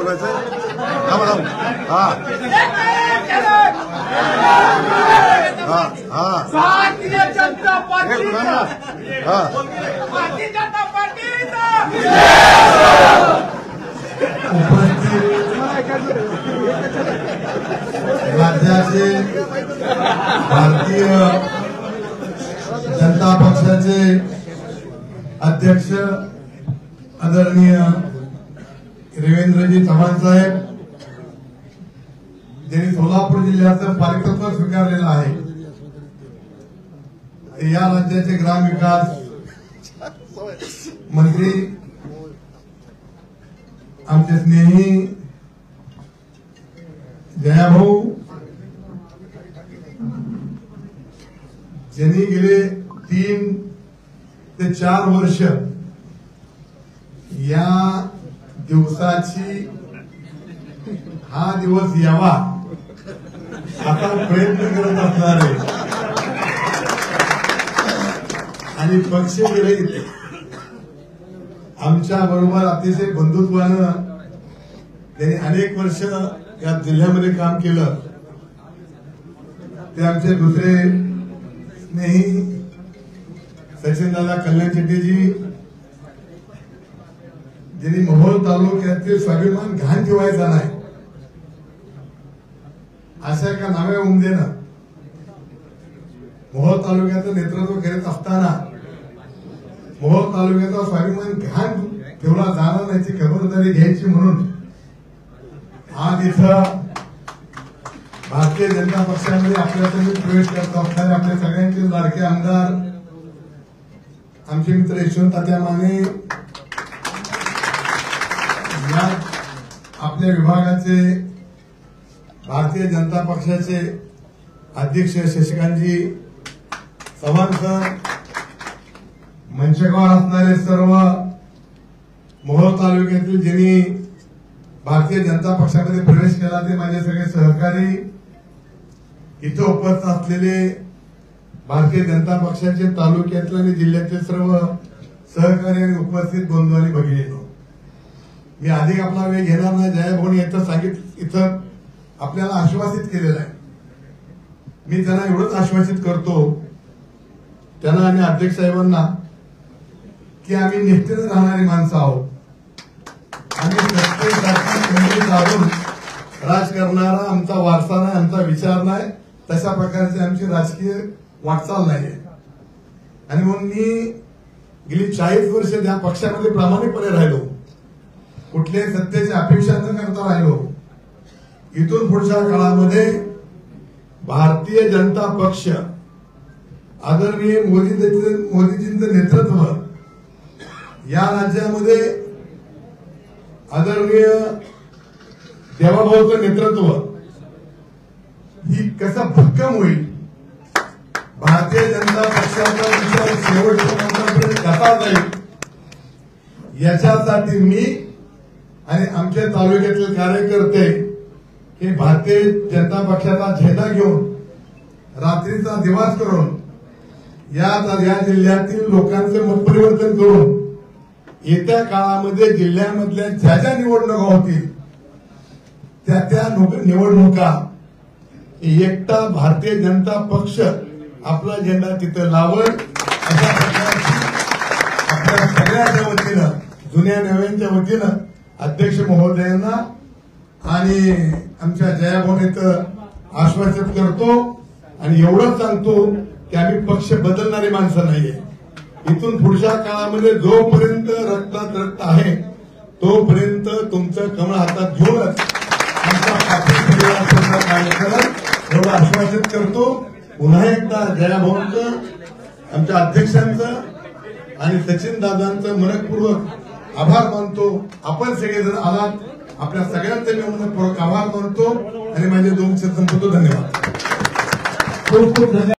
बोलायचं हा भारतीय जनता पार्टी राज्याचे भारतीय जनता पक्षाचे अध्यक्ष आदरणीय रवींद्रजी चव्हाण साहेब, ज्यांनी सोलापूर जिल्ह्याचं पालकत्व स्वीकारलेलं आहे, या राज्याचे ग्रामविकास मंत्री आमचे स्नेही जयाभाऊ, ज्यांनी गेले 3 ते 4 वर्ष या दिवसाची हा दिवस यावा आता प्रयत्न करत असणारे आणि पक्ष विरहित आमच्या बरोबर अतिशय बंधुत्वानं त्यांनी अनेक वर्ष या जिल्ह्यामध्ये काम केलं, ते आमचे दुसरे स्नेही सचिनदादा कल्याण शेट्टीजी, ज्यांनी मोहोळ तालुक्यातील स्वाभिमान घाण ठेवायचा नाही अशा एका नव्या उमदेनं मोहोळ तालुक्याचं नेतृत्व करीत असताना मोहोळ तालुक्याचा स्वाभिमान घाण ठेवला जाणार नाही खबरदारी घ्यायची म्हणून आज इथं भारतीय जनता पक्षामध्ये आपल्यासमोर प्रवेश करत असणारे आपल्या सगळ्यांचे लाडके आमदार आमचे मित्र यशवंत तात्या माने, आपल्या विभागाचे भारतीय जनता पक्षाचे अध्यक्ष शशिकांतजी चव्हाण सर, मंचकावर असणारे सर्व मोहोळ तालुक्यातील ज्यांनी भारतीय जनता पक्षामध्ये प्रवेश केला ते माझे सगळे सहकारी, इथं उपस्थित असलेले भारतीय जनता पक्षाचे तालुक्यातले आणि जिल्ह्यातील सर्व सहकारी आणि उपस्थित बंधू आणि भगिनींनो, मी अधिक आपला वेळ घेणार नाही. जयाभाऊनी इथं आपल्याला आश्वासित केलेलं आहे. मी त्यांना एवढंच आश्वासित करतो, त्यांना आणि अध्यक्ष साहेबांना, की आम्ही निष्ठेने राहणारी माणसं आहोत. आम्ही सत्तेसाठी जाऊन राज करणारा आमचा वारसा नाही, आमचा विचार नाही, तशा प्रकारची आमची राजकीय वाटचाल नाही. आणि म्हणून मी गेली 40 वर्ष त्या पक्षामध्ये प्रामाणिकपणे राहिलो, कुठल्याही सत्तेची अपेक्षा न करता राहिलो. इथून पुढच्या काळामध्ये भारतीय जनता पक्ष आदरणीय मोदीजींचं नेतृत्व या राज्यामध्ये, आदरणीय देवाभाऊचं नेतृत्व ही कसं भक्कम होईल, भारतीय जनता पक्षाचा विचार शेवटपर्यंत कसा जाईल, याच्यासाठी मी आणि आमच्या तालुक्यातील कार्यकर्ते हे भारतीय जनता पक्षाचा झेंडा घेऊन रात्रीचा दिवस करून या जिल्ह्यातील लोकांचे मतपरिवर्तन करून येत्या काळामध्ये जिल्ह्यामधल्या ज्या निवडणुका होतील त्या निवडणुका एकटा भारतीय जनता पक्ष आपला झेंडा तिथं लावल, अशा प्रकारची आपल्या सगळ्यांच्या वतीनं, जुन्या नव्यांच्या वतीनं अध्यक्ष महोदयांना आणि आमच्या जयाभाऊने आश्वासित करतो. आणि एवढंच सांगतो की आम्ही पक्ष बदलणारी माणसं नाहीये. इथून पुढच्या काळामध्ये जोपर्यंत रक्तात रक्त आहे तोपर्यंत तुमचं कमळ हातात घेऊनच आमचा पाठिंबा कार्य करत एवढं आश्वासित करतो. पुन्हा एकदा जयाभाऊंचं, आमच्या अध्यक्षांचं आणि सचिन दादांचं मनपूर्वक आभार मानतो. आपण सगळेजण आलात, आपल्या सगळ्यांचे मी मनपूर्वक आभार मानतो आणि माझे 2 शब्द संपवतो. धन्यवाद. खूप खूप धन्यवाद.